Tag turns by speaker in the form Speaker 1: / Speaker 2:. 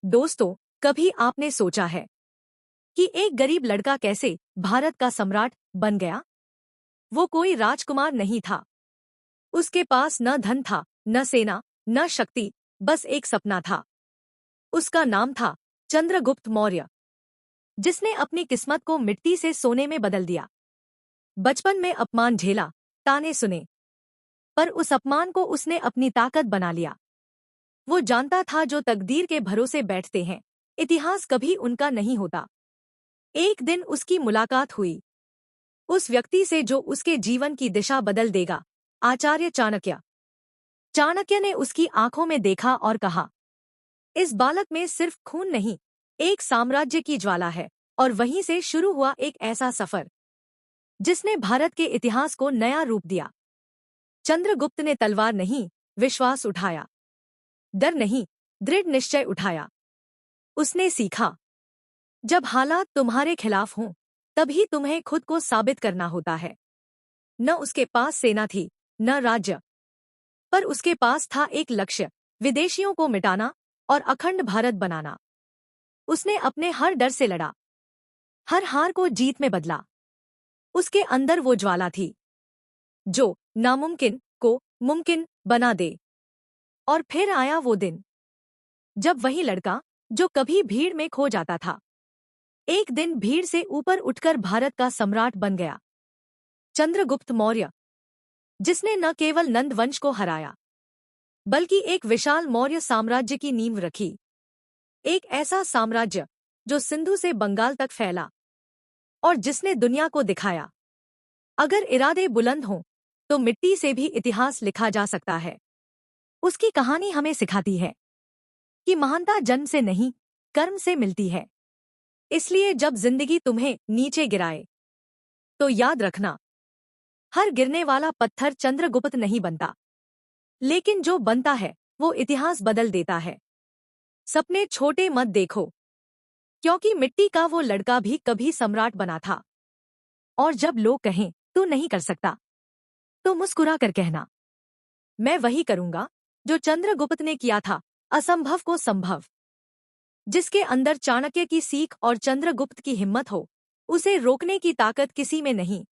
Speaker 1: दोस्तों, कभी आपने सोचा है कि एक गरीब लड़का कैसे भारत का सम्राट बन गया? वो कोई राजकुमार नहीं था। उसके पास न धन था, न सेना, न शक्ति, बस एक सपना था। उसका नाम था चंद्रगुप्त मौर्य, जिसने अपनी किस्मत को मिट्टी से सोने में बदल दिया। बचपन में अपमान झेला, ताने सुने, पर उस अपमान को उसने अपनी ताकत बना लिया। वो जानता था जो तकदीर के भरोसे बैठते हैं, इतिहास कभी उनका नहीं होता। एक दिन उसकी मुलाकात हुई उस व्यक्ति से जो उसके जीवन की दिशा बदल देगा, आचार्य चाणक्य। चाणक्य ने उसकी आंखों में देखा और कहा, इस बालक में सिर्फ खून नहीं, एक साम्राज्य की ज्वाला है। और वहीं से शुरू हुआ एक ऐसा सफर जिसने भारत के इतिहास को नया रूप दिया। चंद्रगुप्त ने तलवार नहीं, विश्वास उठाया। डर नहीं, दृढ़ निश्चय उठाया। उसने सीखा, जब हालात तुम्हारे खिलाफ हों, तभी तुम्हें खुद को साबित करना होता है। न उसके पास सेना थी, न राज्य, पर उसके पास था एक लक्ष्य, विदेशियों को मिटाना और अखंड भारत बनाना। उसने अपने हर डर से लड़ा, हर हार को जीत में बदला। उसके अंदर वो ज्वाला थी जो नामुमकिन को मुमकिन बना दे। और फिर आया वो दिन जब वही लड़का जो कभी भीड़ में खो जाता था, एक दिन भीड़ से ऊपर उठकर भारत का सम्राट बन गया। चंद्रगुप्त मौर्य, जिसने न केवल नंद वंश को हराया, बल्कि एक विशाल मौर्य साम्राज्य की नींव रखी। एक ऐसा साम्राज्य जो सिंधु से बंगाल तक फैला और जिसने दुनिया को दिखाया, अगर इरादे बुलंद हों तो मिट्टी से भी इतिहास लिखा जा सकता है। उसकी कहानी हमें सिखाती है कि महानता जन्म से नहीं, कर्म से मिलती है। इसलिए जब जिंदगी तुम्हें नीचे गिराए, तो याद रखना, हर गिरने वाला पत्थर चंद्रगुप्त नहीं बनता, लेकिन जो बनता है वो इतिहास बदल देता है। सपने छोटे मत देखो, क्योंकि मिट्टी का वो लड़का भी कभी सम्राट बना था। और जब लोग कहें तू नहीं कर सकता, तो मुस्कुरा कर कहना, मैं वही करूंगा जो चंद्रगुप्त ने किया था, असंभव को संभव। जिसके अंदर चाणक्य की सीख और चंद्रगुप्त की हिम्मत हो, उसे रोकने की ताकत किसी में नहीं।